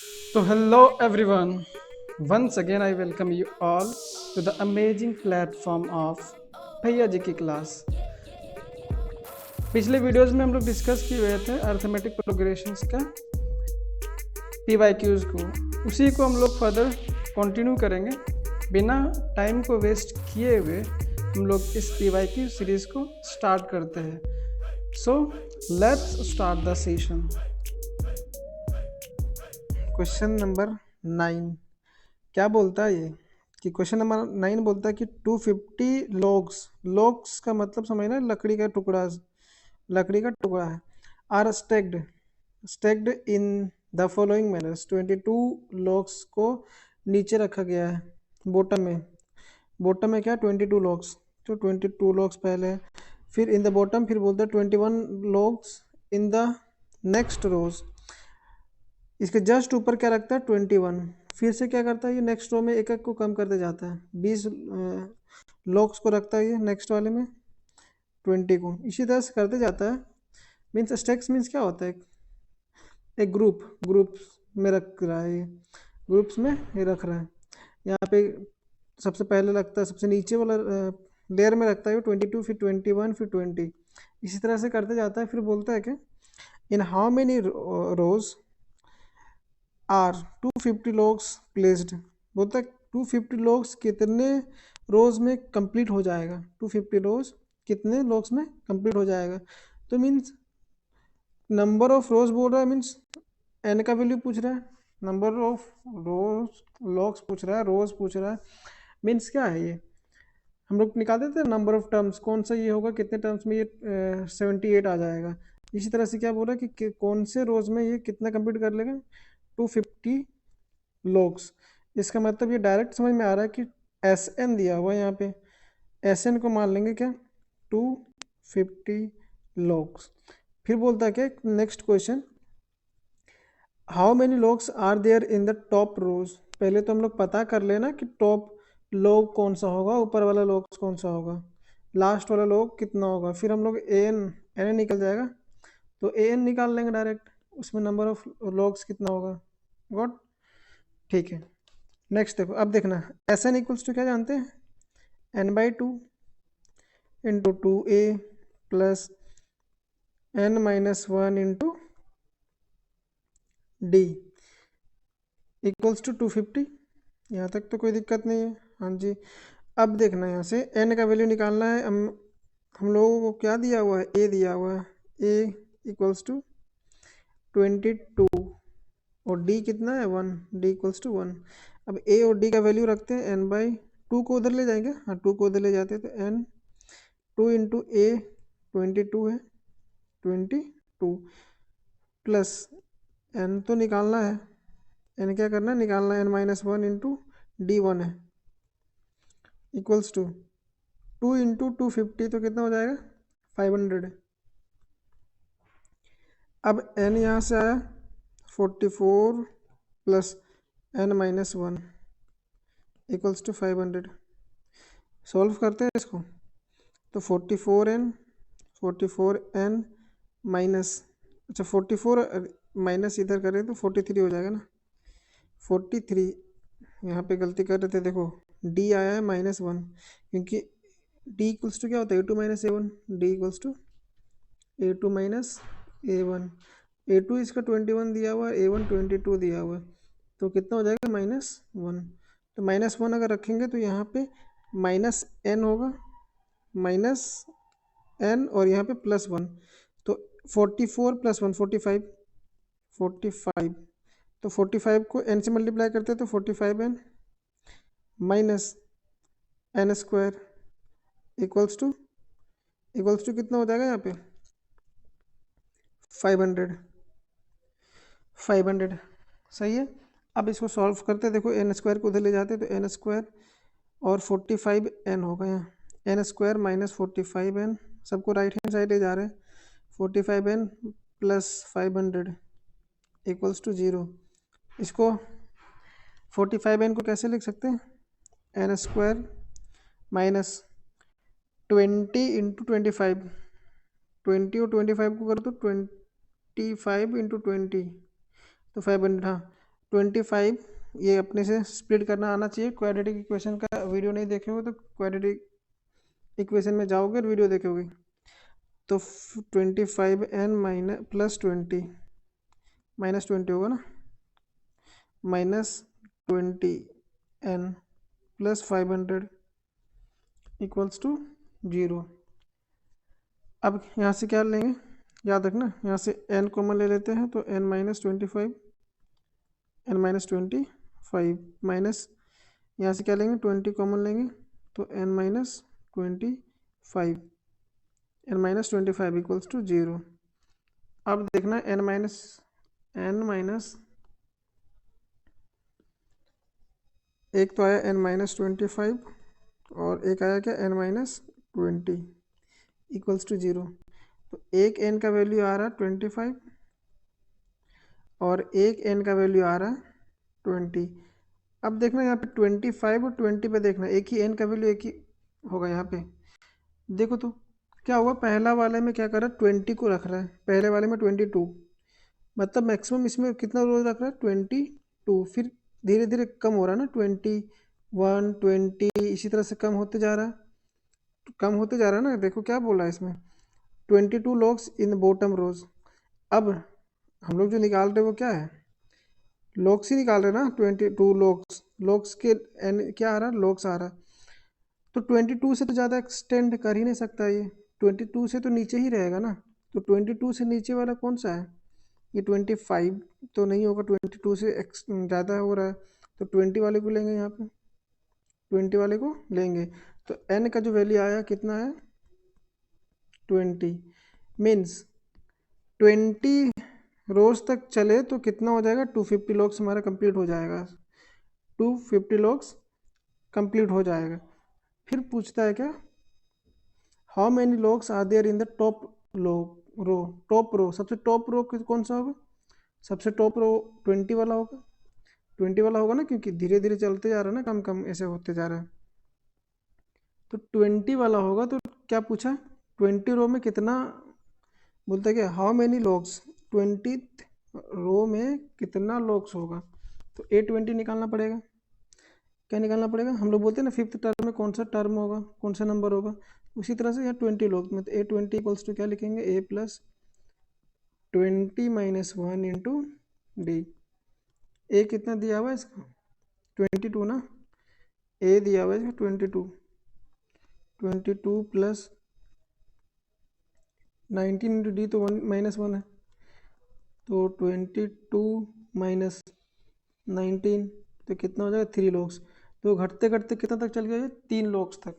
So, hello everyone. Once again, I welcome you all to the amazing platform of भैया जी की class. पिछले videos में हम लोग डिस्कस किए हुए थे अर्थमेटिक प्रोग्रेशंस का पीवाईक्यूज को। उसी को हम लोग फर्दर कंटिन्यू करेंगे। बिना टाइम को वेस्ट किए हुए हम लोग इस पीवाईक्यू सीरीज को स्टार्ट करते हैं। So let's start the session. Question number 9 क्या बोलता है ये कि क्वेश्चन नंबर 9 बोलता है कि 250 लोग्स, लोग्स का मतलब समझना, लकड़ी का टुकड़ा है, are stacked in the following manners. 22 logs को नीचे रखा गया है बॉटम में क्या 22 लोग्स, तो 22 लोग्स पहले है, फिर इन द बॉटम, फिर बोलता है 21 लोग्स इन द नेक्स्ट रोज। इसके जस्ट ऊपर क्या रखता है 21, फिर से क्या करता है ये नेक्स्ट रो में एक एक को कम करते जाता है, 20 लॉक्स को रखता है ये नेक्स्ट वाले में 20 को, इसी तरह से करते जाता है। मीन्स स्टैक्स मीन्स क्या होता है, एक ग्रुप्स में रख रहा है, ये ग्रुप्स में ये रख रहा है। यहाँ पे सबसे पहले लगता है, सबसे नीचे वाला लेयर में रखता है 22, फिर 21, फिर 20, इसी तरह से करते जाता है। फिर बोलता है कि in how many rows are 250 logs placed. बोलता है 250 लॉग्स कितने रोज में कंप्लीट हो जाएगा, 250 रोज कितने लॉग्स में कंप्लीट हो जाएगा। तो मीन्स नंबर ऑफ रोज बोल रहा है, मीन्स एन का वैल्यू पूछ रहा है, नंबर ऑफ रोज लॉग्स पूछ रहा है, रोज पूछ रहा है। मीन्स क्या है ये, हम लोग निकाल देते हैं नंबर ऑफ टर्म्स, कौन सा ये होगा, कितने टर्म्स में ये 78 आ जाएगा। इसी तरह से क्या बोल रहा है कि कौन से रोज में ये कितना कंप्लीट कर लेगा 250 लॉग्स। इसका मतलब ये डायरेक्ट समझ में आ रहा है कि एस एन दिया हुआ है यहाँ पे, एस एन को मान लेंगे क्या 250 लॉग्स। फिर बोलता है क्या next question, how many logs are there in the top rows. पहले तो हम लोग पता कर लेना कि टॉप लॉग कौन सा होगा, ऊपर वाला लॉग कौन सा होगा, लास्ट वाला लॉग कितना होगा। फिर हम लोग एन निकल जाएगा, तो ए एन निकाल लेंगे डायरेक्ट, उसमें नंबर ऑफ लॉग्स कितना होगा। गॉट, ठीक है। नेक्स्ट देखो, अब देखना एस एन इक्वल्स टू क्या जानते हैं, n/2 into 2a plus n-1 into D equals to 250। यहाँ तक तो कोई दिक्कत नहीं है, हाँ जी। अब देखना यहाँ से n का वैल्यू निकालना है। हम लोगों को क्या दिया हुआ है, a दिया हुआ है, a इक्वल्स टू 22 और d कितना है 1, d इक्वल्स टू 1। अब a और d का वैल्यू रखते हैं, n/2 को उधर ले जाएंगे, हाँ 2 को उधर ले जाते हैं, तो n 2 इंटू ए 22 है, 22 प्लस n तो निकालना है, n क्या करना है निकालना है, n-1 इंटू d1 है, इक्वल्स टू 2 इंटू 250, तो कितना हो जाएगा 500। अब n यहाँ से आया 44 plus n-1 equals to 500। Solve करते हैं इसको, तो 44n माइनस, अच्छा 44 माइनस इधर करें तो 43 हो जाएगा ना, 43। यहाँ पे गलती कर रहे थे, देखो d आया है -1, क्योंकि d इक्वल्स टू क्या होता है a2 minus a1, d equals to a2 minus a1, a2 इसका 21 दिया हुआ है, a1 22 दिया हुआ है, तो कितना हो जाएगा -1। तो -1 अगर रखेंगे तो यहाँ पे माइनस n होगा, माइनस n और यहाँ पे +1, तो 44 + 1 45, 45, तो 45 को n से मल्टीप्लाई करते हैं तो 45n minus n square equals to कितना हो जाएगा यहाँ पे 500, 500 सही है। अब इसको सॉल्व करते हैं, देखो n स्क्वायर को उधर ले जाते हैं तो n स्क्वायर और 45n होगा, यहाँ n स्क्वायर माइनस 45n, सबको राइट हैंड साइड ले जा रहे हैं, 45n प्लस 500 इक्वल्स टू 0। इसको 45n को कैसे लिख सकते हैं, n स्क्वायर माइनस 20 इंटू 25, 20 और 25 को कर दो 25 इंटू 20, तो 500, हाँ 25, ये अपने से स्प्लिट करना आना चाहिए। क्वाड्रेटिक इक्वेशन का वीडियो नहीं देखे हो तो क्वाड्रेटिक इक्वेशन में जाओगे और वीडियो देखोगे। तो 25n माइनस प्लस 20 माइनस 20 होगा ना, -20n प्लस 500 इक्वल्स टू 0। अब यहाँ से क्या लेंगे, याद रखना, यहाँ से n कॉमन ले लेते हैं तो n minus 25, n minus 25 minus यहाँ से क्या लेंगे, 20 कॉमन लेंगे तो n minus 25, n minus 25 equals to 0। अब देखना n माइनस एक तो आया n माइनस 25 और एक आया क्या n माइनस 20 इक्वल्स टू 0। तो एक n का वैल्यू आ रहा है 25 और एक n का वैल्यू आ रहा है 20। अब देखना यहाँ पे 25 और 20 पे देखना, एक ही n का वैल्यू एक ही होगा यहाँ पे। देखो तो क्या हुआ, पहला वाले में क्या कर रहा है, 20 को रख रहा है, पहले वाले में 22, मतलब मैक्सिमम इसमें कितना रोज रख रहा है 22, फिर धीरे धीरे कम हो रहा है ना, 21 20 इसी तरह से कम होते जा रहा है, तो कम होते जा रहा है ना। देखो क्या बोला है इसमें, 22 लॉग्स इन बॉटम रोज। अब हम लोग जो निकाल रहे हैं वो क्या है, लॉग्स ही निकाल रहे हैं ना, 22 लॉग्स, लॉग्स के एन क्या आ रहा है, लॉग्स आ रहा है। तो 22 से तो ज़्यादा एक्सटेंड कर ही नहीं सकता ये, 22 से तो नीचे ही रहेगा ना। तो 22 से नीचे वाला कौन सा है, ये 25 तो नहीं होगा, 22 से ज़्यादा हो रहा है, तो 20 वाले को लेंगे, यहाँ पे 20 वाले को लेंगे। तो n का जो वैल्यू आया कितना है 20, मीन्स 20 रोज तक चले तो कितना हो जाएगा, 250 लॉग्स हमारा कंप्लीट हो जाएगा, 250 लॉग्स कंप्लीट हो जाएगा। फिर पूछता है क्या, how many logs are there in the top row, top row, सबसे टॉप रो कौन सा होगा, सबसे टॉप रो 20 वाला होगा, 20 वाला होगा ना, क्योंकि धीरे धीरे चलते जा रहा है ना, कम कम ऐसे होते जा रहा है, तो 20 वाला होगा। तो क्या पूछा, 20 रो में कितना, बोलते हैं कि हाउ मैनी लॉग्स, 20 रो में कितना लॉग्स होगा, तो A20 निकालना पड़ेगा। क्या निकालना पड़ेगा, हम लोग बोलते हैं ना फिफ्थ टर्म में कौन सा टर्म होगा, कौन सा नंबर होगा, उसी तरह से यहाँ 20 लॉग में तो A20 इक्वल्स टू क्या लिखेंगे, A plus 20 minus 1 into D. A कितना दिया हुआ है इसका 22 ना, ए दिया हुआ है इसका 22 प्लस 19 इंटू डी, तो 1 माइनस 1 है, तो 22 माइनस 19 तो कितना हो जाएगा 3 लॉग्स। तो घटते घटते कितना तक चल गया ये, 3 लॉग्स तक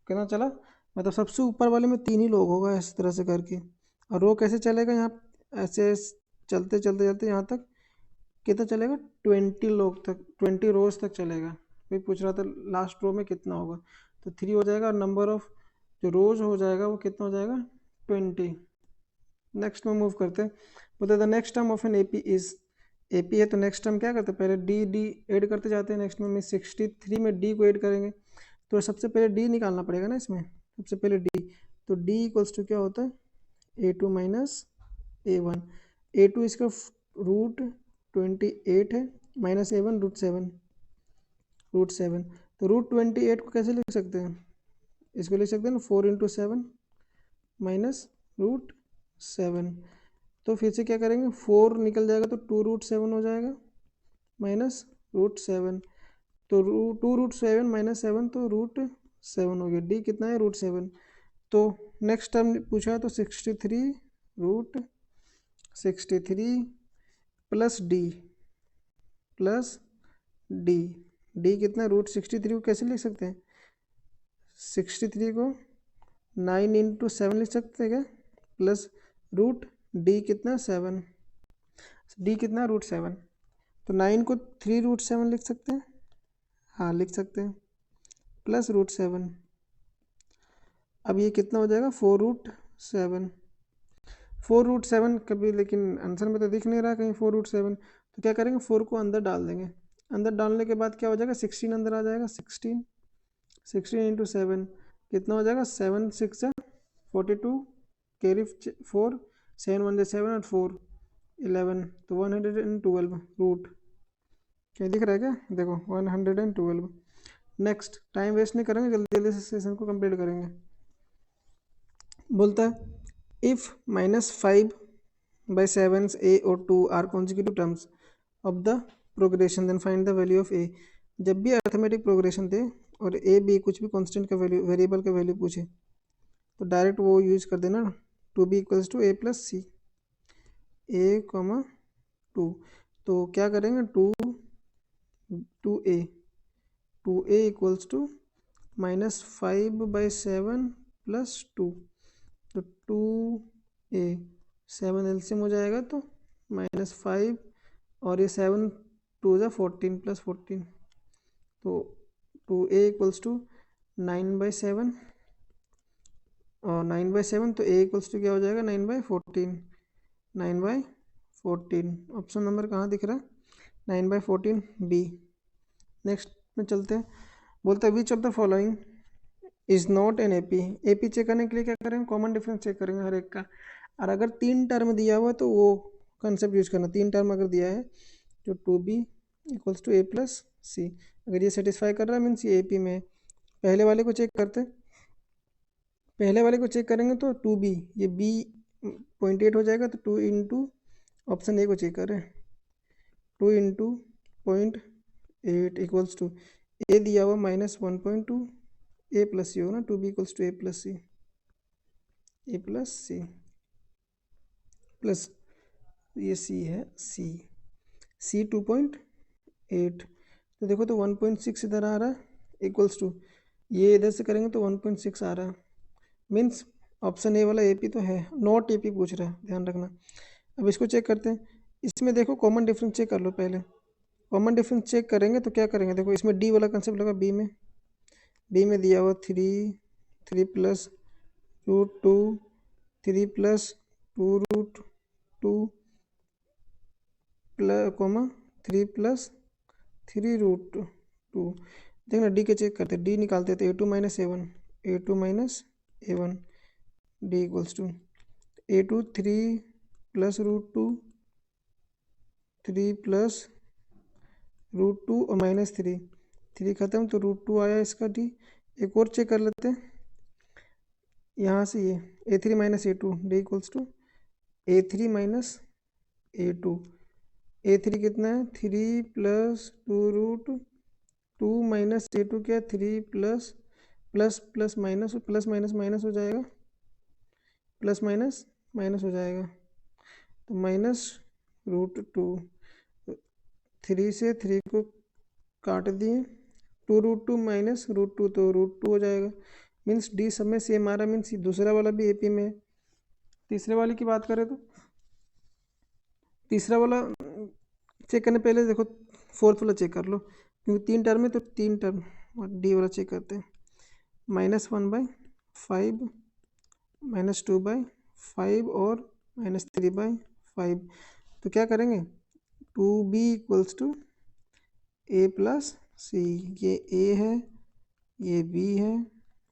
कितना चला, मतलब सबसे ऊपर वाले में 3 ही लॉग होगा इस तरह से करके। और रो कैसे चलेगा, यहाँ ऐसे चलते चलते चलते यहाँ तक कितना चलेगा 20 लॉग तक, 20 रोज तक चलेगा। कोई पूछ रहा था लास्ट रो में कितना होगा, तो 3 हो जाएगा, और नंबर ऑफ जो रोज हो जाएगा वो कितना हो जाएगा 20। नेक्स्ट में मूव करते हैं, बोलते the next term of an AP is, AP है तो नेक्स्ट टर्म क्या करते हैं, पहले डी डी ऐड करते जाते हैं, नेक्स्ट में 63 में डी को ऐड करेंगे, तो सबसे पहले डी निकालना पड़ेगा ना इसमें, सबसे पहले डी, तो डी इक्वल्स टू क्या होता है A2 माइनस A1, A2 इसका रूट 28 है, माइनस A1 रूट 7, तो रूट 28 को कैसे लिख सकते हैं, इसको लिख सकते हैं ना 4 इंटू 7 माइनस रूट 7। तो फिर से क्या करेंगे, 4 निकल जाएगा तो 2 रूट 7 हो जाएगा माइनस रूट 7, तो 2 रूट 7 माइनस 7 तो रूट 7 हो गया, डी कितना है रूट 7। तो नेक्स्ट टर्म पूछा है तो 63 रूट 63 प्लस डी, डी कितना रूट 63 को कैसे लिख सकते हैं, 63 को 9 इंटू 7 लिख सकते हैं क्या, प्लस रूट डी कितना 7, डी कितना रूट 7, तो 9 को 3 रूट 7 लिख सकते हैं, हाँ लिख सकते हैं, प्लस रूट 7। अब ये कितना हो जाएगा 4 रूट 7, 4 रूट 7 कभी, लेकिन आंसर में तो दिख नहीं रहा कहीं 4 रूट 7, तो क्या करेंगे 4 को अंदर डाल देंगे, अंदर डालने के बाद क्या हो जाएगा 16 अंदर आ जाएगा, 16 इंटू 7 कितना हो जाएगा, 7 6 42 कैरी 4, 7 1 7 और 4 11, तो 112 रूट क्या दिख रहा है क्या, देखो 112। नेक्स्ट, टाइम वेस्ट नहीं करेंगे, जल्दी जल्दी से सेशन को कंप्लीट करेंगे। बोलता है इफ -5/7 a और 2 are consecutive terms of the progression then find the value of A. जब भी अर्थमेटिक प्रोग्रेशन दे और ए बी कुछ भी कांस्टेंट का वैल्यू, वेरिएबल का वैल्यू पूछे, तो डायरेक्ट वो यूज कर देना, two b equals to A plus C, a comma 2। तो क्या करेंगे, two a equals to -5/7 plus 2। तो 2a, 7 एलसीएम हो जाएगा तो -5, और ये 7 2 जा 14 प्लस 14, तो 2a इक्वल्स टू 9/7, और 9/7 तो a इक्वल्स टू क्या हो जाएगा, 9/14, 9/14। ऑप्शन नंबर कहाँ दिख रहा है, 9/14 बी। नेक्स्ट में चलते हैं। बोलते हैं which of the following is not an AP. AP check करने के लिए क्या करेंगे, कॉमन डिफरेंस चेक करेंगे हर एक का। और अगर 3 टर्म दिया हुआ तो वो कंसेप्ट यूज करना। 3 टर्म अगर दिया है तो 2b equals to A plus C, अगर ये सेटिस्फाई कर रहा है मीन्स ये एपी में है। पहले वाले को चेक करते हैं। पहले वाले को चेक करेंगे तो 2b, ये b 0.8 हो जाएगा, तो 2 इंटू ऑप्शन ए को चेक करें, 2 इंटू 0.8 इक्वल्स टू ए दिया हुआ -1.2, ए प्लस सी होगा ना, 2b equals to A plus C, A plus C plus ये सी है, सी 2.8। तो देखो तो 1.6 इधर आ रहा है इक्वल्स टू, ये इधर से करेंगे तो 1.6 आ रहा है, मीन्स ऑप्शन ए वाला एपी तो है, नॉट एपी पूछ रहा है, ध्यान रखना। अब इसको चेक करते हैं। इसमें देखो कॉमन डिफरेंस चेक कर लो पहले। कॉमन डिफरेंस चेक करेंगे तो क्या करेंगे, देखो इसमें डी वाला कंसेप्ट लगा, बी में दिया हुआ 3 plus √2, 3 plus 2√2 plus comma 3 plus 3√2। देखना डी के चेक करते, डी निकालते थे a2 - a1, a2 - a1, d equals to a2 3 plus √2, 3 plus √2 और -3, 3 खत्म तो √2 आया इसका डी। एक और चेक कर लेते हैं यहाँ से, ये a3 - a2, D equals to a3 - a2, a3 कितना है 3 प्लस 2√2 माइनस a2 क्या 3 plus plus plus minus, plus minus minus हो जाएगा, प्लस माइनस माइनस हो जाएगा, तो -√2, 3 से 3 को काट दिए, 2√2 माइनस √2 तो √2 हो जाएगा, मीन्स डी सब में सेम आ रहा, मीन्स दूसरा वाला भी एपी में है। तीसरे वाले की बात करें तो तीसरा वाला चेक करने पहले देखो फोर्थ वाला चेक कर लो, क्योंकि 3 टर्म है तो 3 टर्म, और डी वाला चेक करते हैं। -1/5, -2/5 और -3/5। तो क्या करेंगे, 2b equals to A plus C, ये ए है, ये बी है,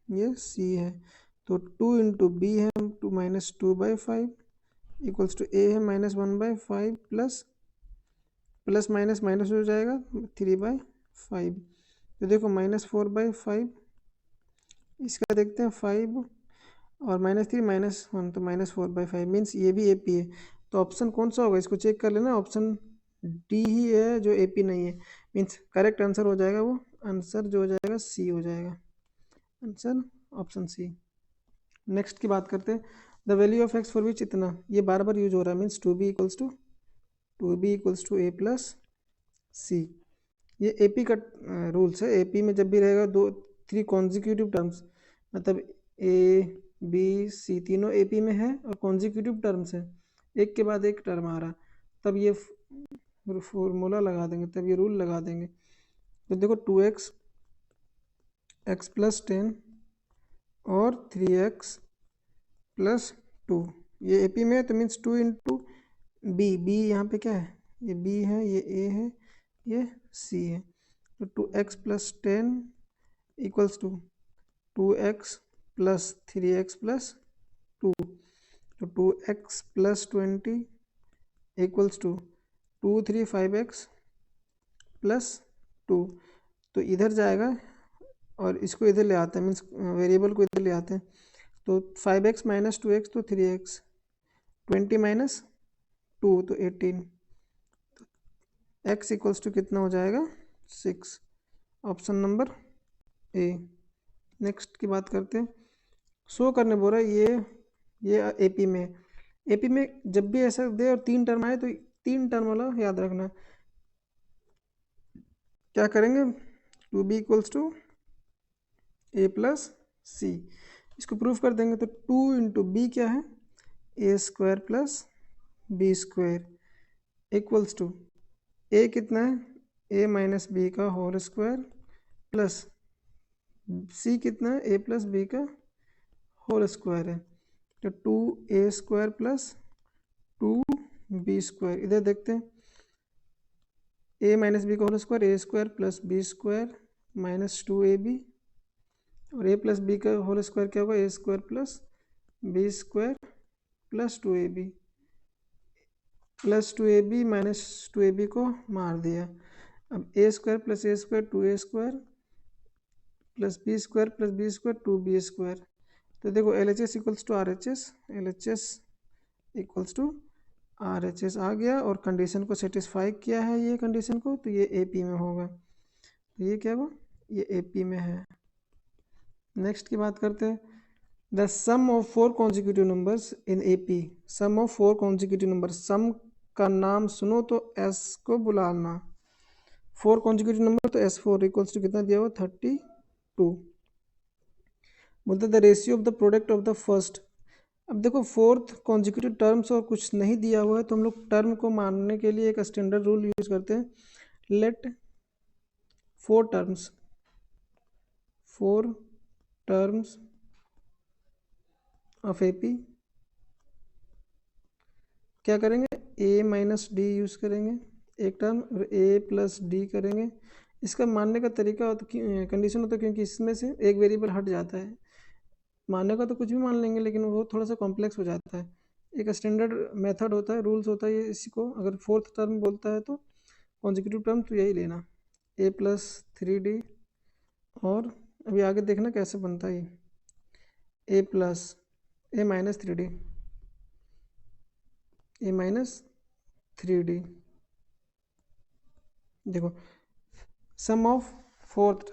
ये सी है, तो 2 इंटू बी है टू -2/5 इक्वल्स टू ए है -1/5 प्लस माइनस माइनस हो जाएगा 3/5। तो देखो -4/5, इसका देखते हैं 5 और -3 -1, तो -4/5 मीन्स ये भी एपी है। तो ऑप्शन कौन सा होगा, इसको चेक कर लेना, ऑप्शन डी ही है जो एपी नहीं है, मीन्स करेक्ट आंसर हो जाएगा, वो आंसर जो हो जाएगा सी हो जाएगा, आंसर ऑप्शन सी। नेक्स्ट की बात करते हैं, the value of X for which इतना, ये बार बार यूज हो रहा है, means 2b equals to A plus C. ये एपी का रूल्स है, एपी में जब भी रहेगा 3 कॉन्जिक्यूटिव टर्म्स, मतलब ए बी सी तीनों एपी में है और कॉन्जिक्यूटिव टर्म्स है, एक के बाद एक टर्म आ रहा, तब ये फॉर्मूला लगा देंगे, तब ये रूल लगा देंगे। तो देखो 2x x प्लस 10 और 3x प्लस 2, ये एपी में है, तो मीन्स 2 इंटू बी यहाँ पे क्या है, ये बी है, ये ए है, ये सी है, तो 2x plus 10 equals to 2x plus 3x plus 2, तो 2x plus 20 equals to 2 3 5x plus 2, तो इधर जाएगा और इसको इधर ले आते हैं, मीन्स वेरिएबल को इधर ले आते हैं, तो 5x माइनस 2x तो 3x, 20 माइनस 2 तो 18, x इक्वल्स टू कितना हो जाएगा 6, ऑप्शन नंबर ए। नेक्स्ट की बात करते हैं, शो करने बोल रहा है ये एपी में जब भी ऐसा दे और 3 टर्म आए तो 3 टर्म वाला याद रखना। क्या करेंगे, 2b equals to A plus C, इसको प्रूफ कर देंगे, तो 2 इंटू बी क्या है A square plus B square equals to A कितना है ए माइनस बी का होल स्क्वायर प्लस सी कितना है ए प्लस बी का होल स्क्वायर है, तो 2a square plus 2b square, इधर देखते हैं a माइनस बी का whole square A square plus B square minus 2ab, और a प्लस बी का होल स्क्वायर क्या होगा A square plus B square plus 2ab, plus 2ab minus 2ab को मार दिया, अब a square plus A square 2a square plus B square 2b square, तो देखो L H S equals to R H S, L H S equals to R H S आ गया, और condition को satisfy किया है ये कंडीशन को, तो ये ए पी में होगा, तो ये क्या हुआ ये ए पी में है। नेक्स्ट की बात करते हैं, the sum of 4 consecutive numbers in A P, sum of 4 consecutive number, sum का नाम सुनो तो एस को बुलाना, 4 कॉन्जिक्यूटिव नंबर तो एस 4 इक्वल्स टू कितना दिया हुआ 32, बोलते the ratio of the product of the first, अब देखो फोर्थ कॉन्जिक्यूटिव टर्म्स और कुछ नहीं दिया हुआ है, तो हम लोग टर्म को मानने के लिए एक स्टैंडर्ड रूल यूज करते हैं, लेट 4 टर्म्स ऑफ एपी, क्या करेंगे a माइनस डी यूज करेंगे एक टर्म, और a प्लस डी करेंगे, इसका मानने का तरीका होता कंडीशन होता है, क्योंकि इसमें से एक वेरिएबल हट जाता है, मानने का तो कुछ भी मान लेंगे लेकिन वो थोड़ा सा कॉम्प्लेक्स हो जाता है, एक स्टैंडर्ड मेथड होता है, रूल्स होता है ये, इसी को अगर फोर्थ टर्म बोलता है तो कॉन्जिक्यूटिव टर्म तो यही लेना a प्लस 3d, और अभी आगे देखना कैसे बनता है ये a plus A minus 3d, A minus 3d, देखो सम ऑफ फोर्थ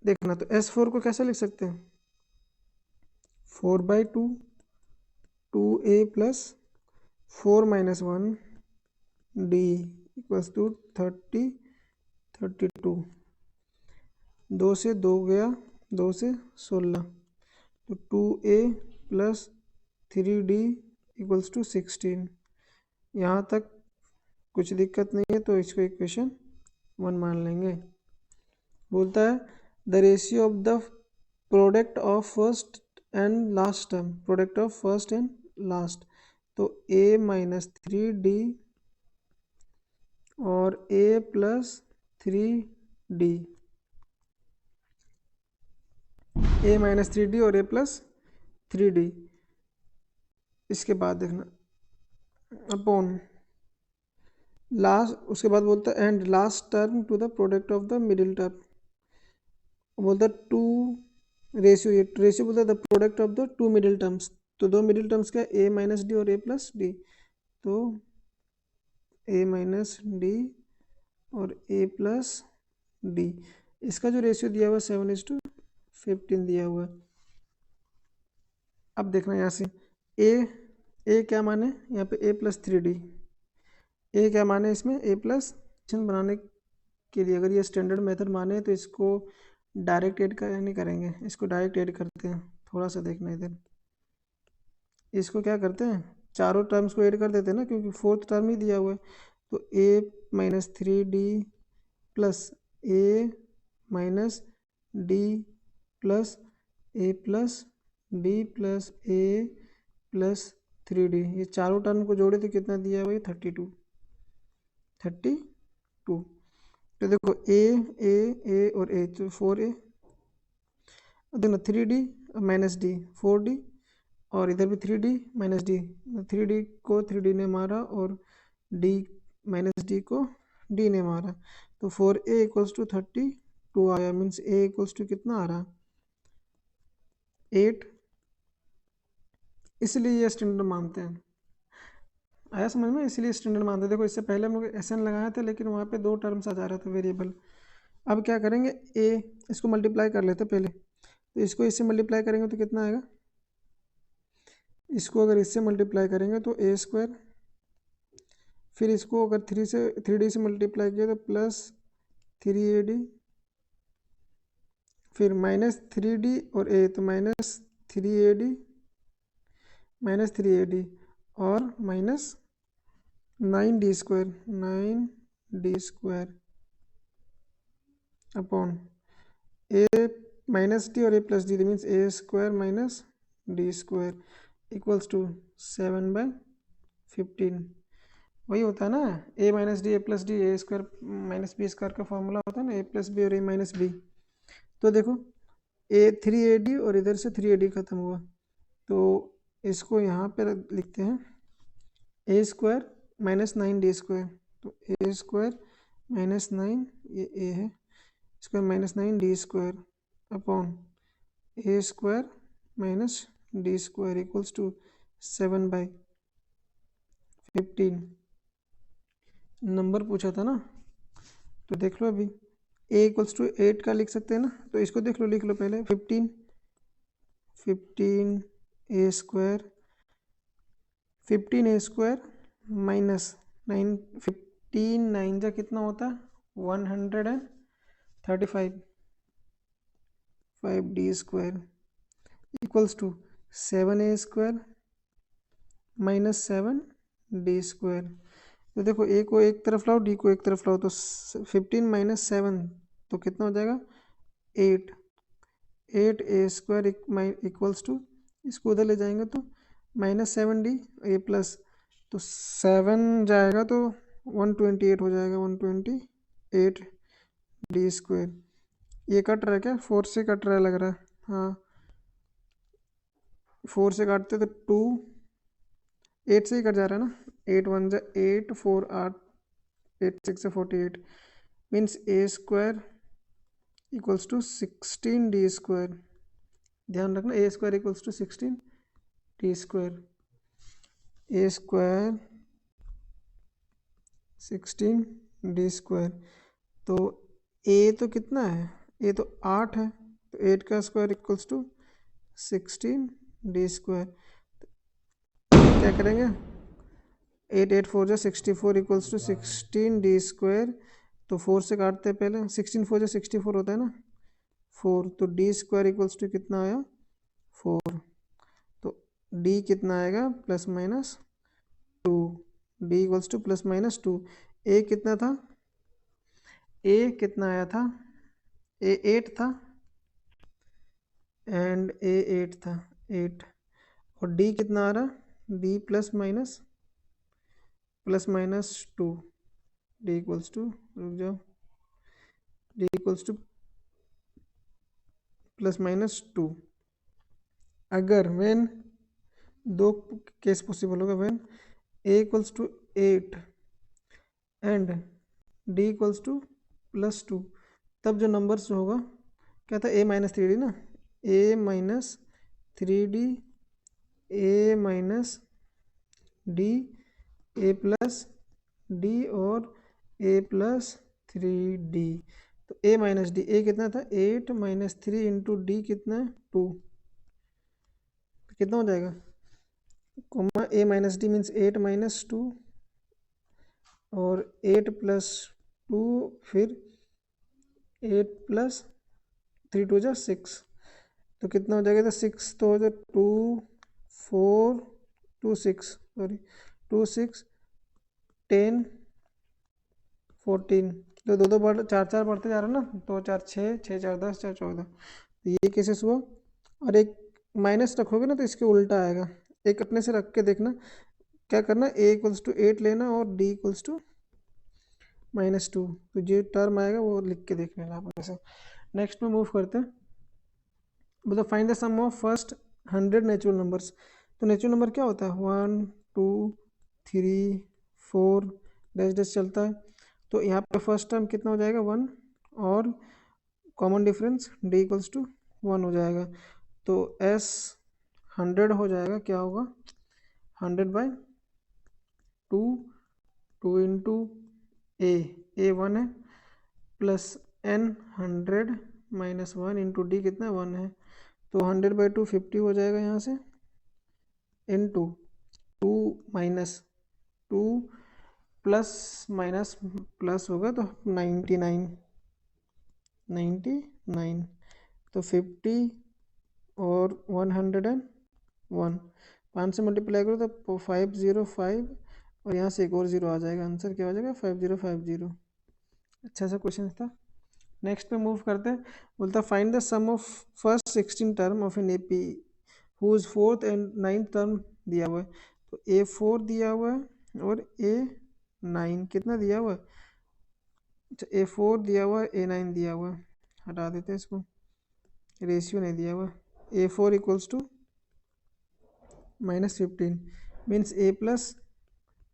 देखना, तो S4 को कैसे लिख सकते हैं 4/2 2a plus 4 minus 1 d equals to 32, 2 से 2 गया 2 से 16, तो 2a plus 3d equals to 16, यहाँ तक कुछ दिक्कत नहीं है, तो इसको इक्वेशन 1 मान लेंगे। बोलता है the ratio of the product of first and last term, product of first and last, तो a माइनस 3d और a plus 3d, a minus 3d और a प्लस 3d, इसके बाद देखना अपॉन लास्ट, उसके बाद बोलता है and last term to the product of the middle term, बोलता है टू रेशियो, ये रेशियो बोलता है the product of the 2 middle terms, तो 2 मिडिल टर्म्स क्या a माइनस डी और a प्लस डी, तो a माइनस डी और a प्लस डी, इसका जो रेशियो दिया हुआ है 7:15 दिया हुआ है। अब देखना यहाँ से a क्या माने यहाँ पे a प्लस 3d, a क्या माने इसमें a प्लस बनाने के लिए, अगर ये स्टैंडर्ड मेथड माने तो इसको डायरेक्ट ऐड नहीं करेंगे, इसको डायरेक्ट ऐड करते हैं, थोड़ा सा देखना इधर, इसको क्या करते हैं चारों टर्म्स को ऐड कर देते हैं ना, क्योंकि फोर्थ टर्म ही दिया हुआ है, तो a minus 3d plus a minus D plus a plus d plus a plus 3d, ये चारों टर्म को जोड़े तो कितना दिया हुआ है 32, तो देखो a और a तो 4a, देखो 3d माइनस डी 4d, और इधर भी 3d माइनस डी, 3d को 3d ने मारा और d माइनस डी को डी ने मारा, तो 4a इक्वल्स टू 32 आया, मीन्स a इक्वल्स टू कितना आ रहा, 8। इसलिए ये स्टैंडर्ड मानते हैं। आया समझ में, इसलिए स्टैंडर्ड मानते हैं। देखो इससे पहले हम लोग एस एन लगाए थे, लेकिन वहाँ पे 2 टर्म्स आ जा रहा था वेरिएबल। अब क्या करेंगे, a इसको मल्टीप्लाई कर लेते पहले, तो इसको इससे मल्टीप्लाई करेंगे तो कितना आएगा, इसको अगर इससे मल्टीप्लाई करेंगे तो a स्क्वायर, फिर इसको अगर 3d से मल्टीप्लाई किया तो प्लस 3ad, फिर माइनस 3d और a, तो माइनस 3ad और minus 9d square upon a minus d और a plus d, means a square minus d square equals to 7/15। वही होता है ना, a minus d a plus d, a square minus b square का formula होता है ना, a प्लस बी और a माइनस बी। तो देखो 3ad और इधर से 3ad खत्म हुआ, तो इसको यहाँ पर लिखते हैं a square minus 9d square, तो a स्क्वायर माइनस 9, ये a है, square minus 9d square upon a square minus d square equals to 7/15। Number पूछा था ना, तो देख लो अभी a इक्वल्स टू 8 का लिख सकते हैं ना, तो इसको देख लो, लिख लो पहले 15 a square, 15a square minus 9, 15 9 जा कितना होता है 135, 5d square equals to 7a square minus 7d square. तो देखो a को एक तरफ लाओ, d को एक तरफ लाओ, तो 15 माइनस 7 तो कितना हो जाएगा 8, 8a स्क्वायर इक्वल्स टू, इसको उधर ले जाएंगे तो माइनस 7d a प्लस, तो 7 जाएगा तो 128 हो जाएगा, 128d स्क्वायर। ये कट रहा है क्या, 4 से कट रहा है लग रहा है, हाँ 4 से काटते तो 2, 8 से ही कट जा रहा है ना, 8 1 जा 8, 4 8, 8 6 से 48, means a square equals to 16d square. ध्यान रखना a square equals to 16d square, a square 16d square. तो a तो कितना है, a तो 8 है, तो 8 का square equals to 16d square. क्या करेंगे, 8 8 4 जा 64 इक्वल्स टू 16d स्क्वायर, तो 4 से काटते हैं पहले, 16 4 जा 64 होता है ना 4, तो d स्क्वायर इक्वल्स टू कितना आया 4, तो d कितना आएगा plus minus 2, d equals to plus minus 2। a कितना था, a कितना आया था, a 8 था एंड a 8 था 8, और d कितना आ रहा, d plus minus 2, d equals to, रुक जाओ, d equals to plus minus 2। अगर व्हेन, दो केस पॉसिबल होगा, when a equals to 8 and d equals to plus 2, तब जो नंबर्स होगा क्या था, a माइनस 3d ना, a minus 3d, a minus d, a plus d और a प्लस 3d। तो a माइनस डी, a कितना था 8 माइनस 3 इंटू डी कितना है 2, तो कितना हो जाएगा, comma a minus d means 8 minus 2 और 8 प्लस 2, फिर 8 प्लस 3 2 जा 6, तो कितना हो जाएगा, तो 6 तो हो जाए 2 4 2 6, सॉरी 2 6 10 14, तो दो बढ़ 4 4 बढ़ते जा रहा है ना, 2 4 6 6 4 10 4 14, तो ये केसेस हुआ। और एक माइनस रखोगे ना तो इसके उल्टा आएगा, एक अपने से रख के देखना, क्या करना, a इक्वल्स टू 8 लेना और d इक्वल्स टू माइनस 2, तो जो टर्म आएगा वो लिख के देख लेना आप ऐसे। नेक्स्ट में मूव करते हैं, मतलब find the sum of first 100 natural numbers. तो नेचुरल नंबर क्या होता है, 1 2 3 4 डैश डैश चलता है, तो यहाँ पे फर्स्ट टर्म कितना हो जाएगा 1 और common difference d equals to 1 हो जाएगा। तो s 100 हो जाएगा, क्या होगा 100/2, 2 इंटू ए 1 है plus n 100 minus 1 into D कितना 1 है। तो 100/2 50 हो जाएगा यहाँ से, into 2 minus 2 plus minus plus होगा तो 99 तो 50 और 101 5 से मल्टीप्लाई करो तो 505 और यहाँ से एक और जीरो आ जाएगा, आंसर क्या हो जाएगा 5050। अच्छा सा क्वेश्चन था। नेक्स्ट पे मूव करते हैं। बोलता find the sum of first 16 term of an AP whose fourth and 9th term दिया हुआ है। तो A4 दिया हुआ है और A9 कितना दिया हुआ है। अच्छा A4 दिया हुआ है, A9 दिया हुआ है, हटा देते हैं इसको, रेशियो नहीं दिया हुआ। A4 equals to -15 means A plus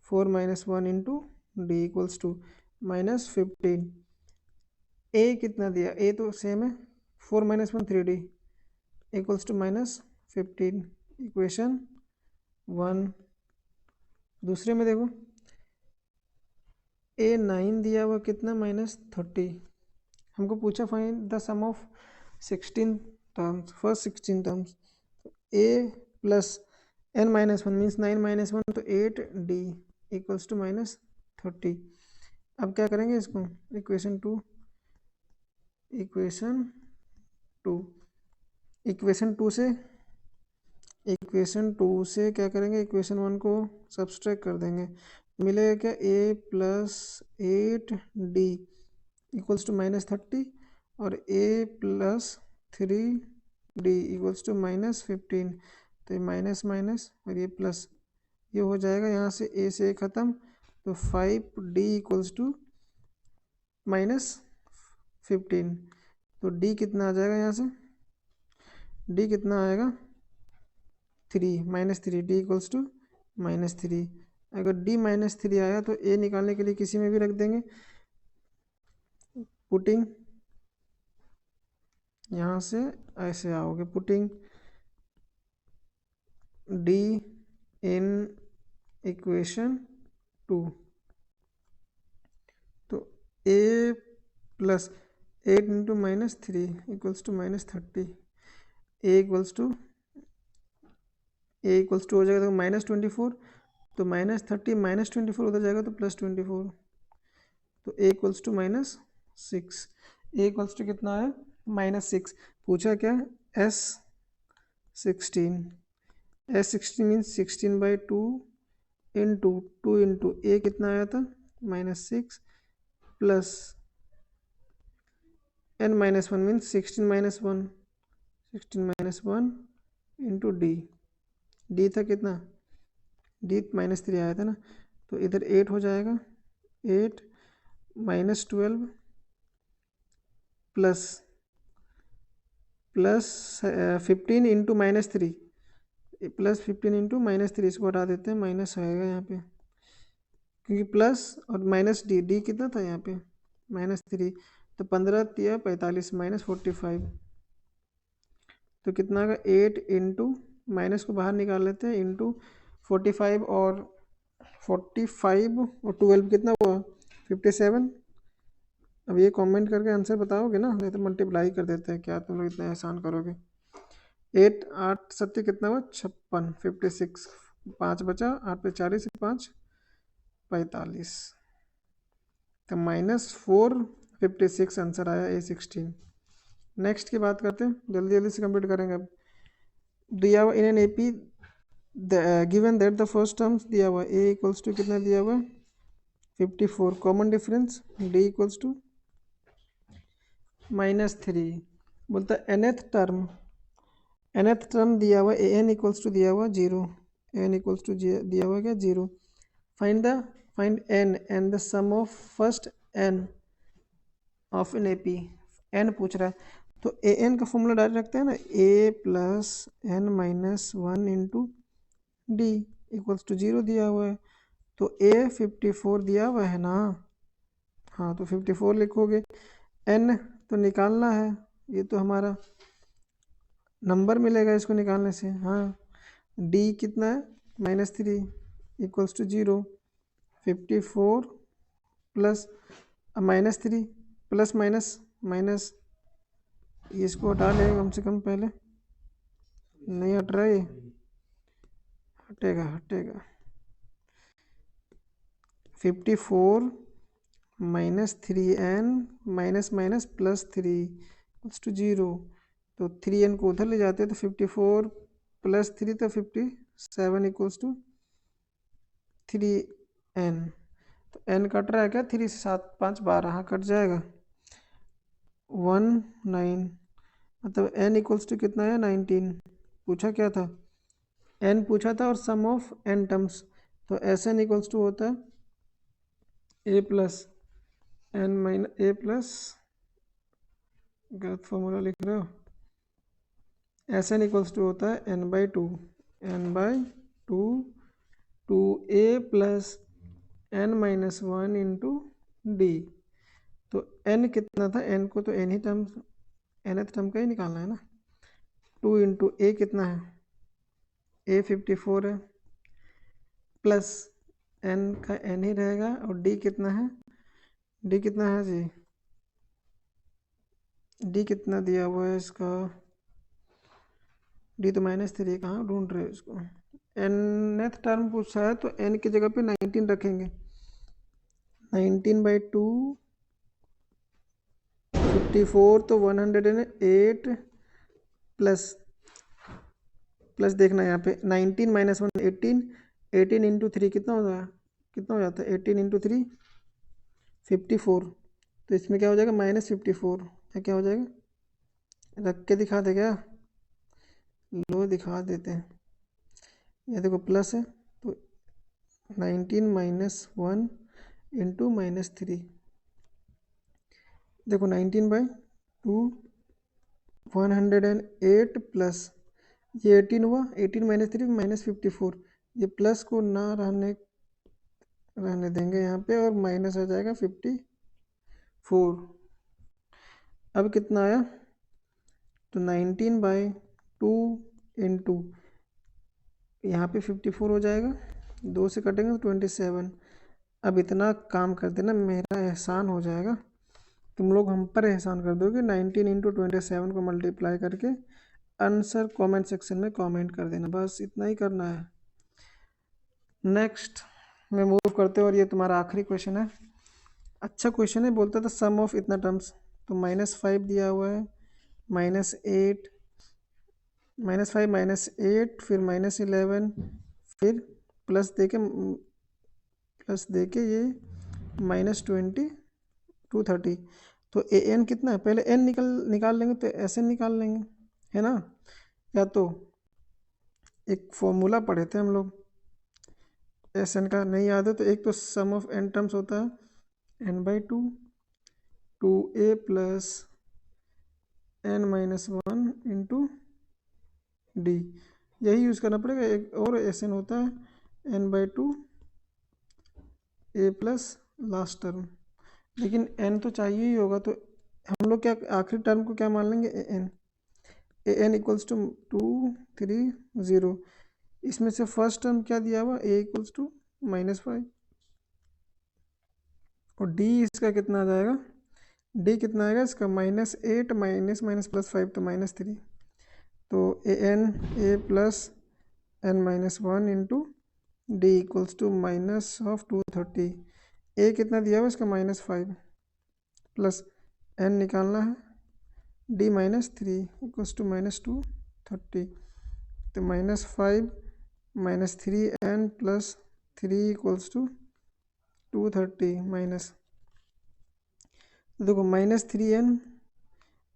4 minus 1 into D equals to -15। A कितना दिया, ए तो सेम है 4 minus 1 3D equals to -15, equation 1। दूसरे में देखो A9 दिया हुआ कितना -30। हमको पूछा find the sum of 16 terms, first 16 terms. A plus n minus 1 means 9 minus 1 तो 8D इक्वल्स टू -30। अब क्या करेंगे इसको, इक्वेशन टू इक्वेशन टू से क्या करेंगे, इक्वेशन 1 को सब्सट्रैक्ट कर देंगे, मिलेगा क्या a plus 8D equals to -30 और a plus 3D equals to -15। तो ये माइनस माइनस और ये प्लस, ये हो जाएगा यहाँ से a से ख़त्म, तो 5D इक्वल्स टू -15। तो d कितना आ जाएगा यहाँ से, d कितना आएगा 3 -3, d इक्वल्स टू -3। अगर d -3 आया तो a निकालने के लिए किसी में भी रख देंगे, पुटिंग यहाँ से ऐसे आओगे, पुटिंग d इन इक्वेशन 2। तो a plus 8 into -3 equals to -30, a equals to हो जाएगा तो -24, तो -30 -24 उधर जाएगा तो +24, तो a equals to -6। a equals to कितना है -6। पूछा क्या S16 means 16/2 into 2 into a कितना आया था -6 plus n minus 1 means 16 - 1 into D था कितना, d -3 आया था ना, तो इधर 8 हो जाएगा, 8 -12 प्लस 15 इंटू -3 प्लस 15 इंटू -3, इसको हटा देते हैं, माइनस आएगा यहाँ पे क्योंकि प्लस और माइनस डी कितना था यहाँ पे -3, तो 15 या 45 -45, तो कितना आएगा 8 इंटू माइनस को बाहर निकाल लेते हैं इंटू 45 और 12 कितना हुआ 57। अब ये कमेंट करके आंसर बताओगे ना, नहीं तो मल्टीप्लाई कर देते हैं, क्या तुम लोग इतना एहसान करोगे। 8 8 7 कितना हुआ 56, 56 5 बचा, 8 पे 40 5 45, तो -4 56 आंसर आया A16। नेक्स्ट की बात करते हैं, जल्दी जल्दी से कंप्लीट करेंगे। अब दिया हुआ in an AP given that the first terms दिया हुआ a इक्वल्स टू कितना दिया हुआ 54, common difference d equals to -3। बोलता है nth टर्म दिया हुआ an इक्वल्स टू दिया हुआ 0, n इक्वल्स टू दिया हुआ क्या 0। Find n and the sum of first n of an AP, n पूछ रहा है तो an का फॉर्मूला डायरेक्ट रखते हैं ना, a plus n minus 1 into D equals to 0 दिया हुआ है, तो a 54 दिया हुआ है ना, हाँ तो 54 लिखोगे। n तो निकालना है, ये तो हमारा नंबर मिलेगा इसको निकालने से। हाँ d कितना है -3 equals to 0। 54 plus -3 plus minus minus, इसको हटा लेंगे कम से कम पहले। नहीं हट रहा ये, हटेगा हटेगा। 54 -3n minus minus +3 equals to 0। तो 3n को उधर ले जाते हैं तो 54 + 3 तो 57 इक्वल्स टू 3n। तो n कट रहा है क्या, 3 से 7 5 12, हाँ कट जाएगा 19। मतलब n इक्वल्स टू कितना है 19। पूछा क्या था, n पूछा था और सम ऑफ n टर्म्स। तो Sn इक्वल्स टू होता है a plus n minus a plus, गलत फॉर्मूला लिख रहे हो, Sn इक्वल्स टू होता है n/2 n/2 2a plus n-1 into d। तो n कितना था, n को तो n ही टर्म, nth टर्म का ही निकालना है ना। 2 इंटू a कितना है, a 54 है, प्लस n का n ही रहेगा, और d कितना है, d कितना है जी, d कितना दिया हुआ है इसका, d तो -3, कहाँ ढूंढ रहे हो इसको। nth टर्म पूछा है तो n की जगह पे 19 रखेंगे। 19/2 54 तो 108 प्लस देखना यहाँ पे 19 - 1 18, 18 इंटू 3 कितना होगा, कितना हो जाता है 18 इंटू 3 54। तो इसमें क्या हो जाएगा -54, या क्या हो जाएगा, रख के दिखा दे क्या, लो दिखा देते हैं। ये देखो प्लस है तो 19 - 1 इंटू -3, देखो 19/2 108 प्लस ये 18 हुआ, 18 - 3 -54, ये प्लस को ना रहने देंगे यहाँ पे, और माइनस आ जाएगा 54। अब कितना आया, तो 19/2 इंटू यहाँ पे 54 हो जाएगा, 2 से कटेंगे तो 27। अब इतना काम कर देना, मेरा एहसान हो जाएगा, तुम लोग हम पर एहसान कर दोगे। 19 इंटू 27 को मल्टीप्लाई करके आंसर कमेंट सेक्शन में कमेंट कर देना, बस इतना ही करना है। नेक्स्ट में मूव करते हो, और ये तुम्हारा आखिरी क्वेश्चन है। अच्छा क्वेश्चन है, बोलता था सम ऑफ इतना टर्म्स, तो -5 दिया हुआ है, -8 -5 -8 फिर -11 फिर प्लस देके ये -20 230। तो ए एन कितना है, पहले एन निकाल लेंगे तो एस एन निकाल लेंगे, है ना। या तो एक फॉर्मूला पढ़े थे हम लोग, एस एन का नहीं याद है तो एक तो सम ऑफ एन टर्म्स होता है n/2 2a plus n-1 into D, यही यूज़ करना पड़ेगा। एक और एस एन होता है n/2 a plus last term, लेकिन n तो चाहिए ही होगा, तो हम लोग क्या आखिरी टर्म को क्या मान लेंगे, ए एन इक्वल्स टू 2 3 0। इसमें से फर्स्ट टर्म क्या दिया हुआ, a इक्वल्स टू -5, और d इसका कितना आ जाएगा, d कितना आएगा इसका -8 -+5 तो -3। तो A N a plus n-1 into D equals to -230। a कितना दिया हुआ इसका -5 प्लस n निकालना है, d -3 इक्वल्स टू -230। तो -5 -3n plus 3 equals to 230 minus, देखो -3n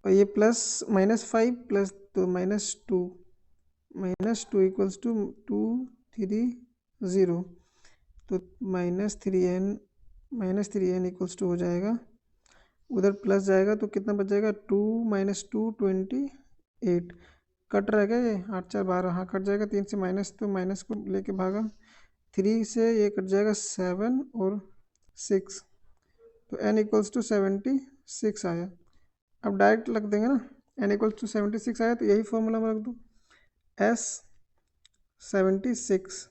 और ये प्लस -5 प्लस तो -2 इक्वल्स टू 230। तो -3n इक्वल्स टू हो जाएगा, उधर प्लस जाएगा तो कितना बच जाएगा, 2 - 2 28। कट रह गया ये 8 4 12, हाँ कट जाएगा, 3 से माइनस तो माइनस को लेके भागा, 3 से ये कट जाएगा 7 और 6, तो n इक्वल्स टू 76 आया। अब डायरेक्ट रख देंगे ना, n इक्वल्स टू 76 आया तो यही फॉर्मूला में रख दो, s 76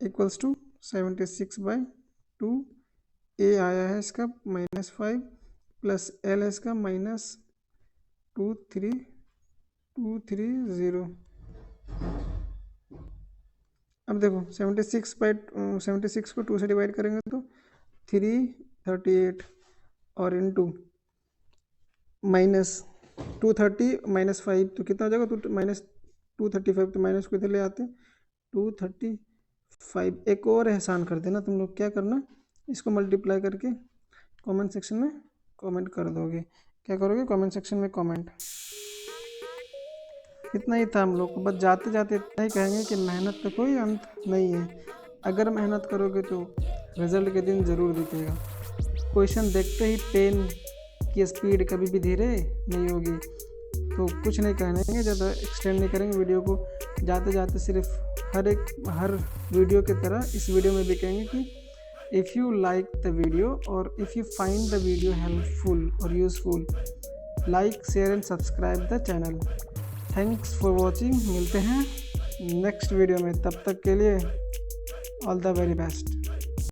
इक्वल्स टू 76/2, a आया है इसका -5 प्लस l है इसका -23230। अब देखो 76 को 2 से डिवाइड करेंगे तो 338 और इनटू -230 -5 तो कितना हो जाएगा, तो -235, तो माइनस को इधर ले आते 235। एक और एहसान कर देना तुम लोग, क्या करना, इसको मल्टीप्लाई करके कमेंट सेक्शन में कमेंट कर दोगे। क्या करोगे, कमेंट सेक्शन में कमेंट। इतना ही था हम लोग को, बस जाते जाते इतना ही कहेंगे कि मेहनत का कोई अंत नहीं है। अगर मेहनत करोगे तो रिजल्ट के दिन ज़रूर दिखेगा। क्वेश्चन देखते ही पेन की स्पीड कभी भी धीरे नहीं होगी। तो कुछ नहीं कहेंगे, ज़्यादा एक्सटेंड नहीं करेंगे वीडियो को। जाते जाते सिर्फ हर वीडियो की तरह इस वीडियो में भी कहेंगे कि if you like the video और if you find the video helpful और useful, like share and subscribe the channel. Thanks for watching. मिलते हैं नेक्स्ट वीडियो में, तब तक के लिए ऑल द वेरी बेस्ट।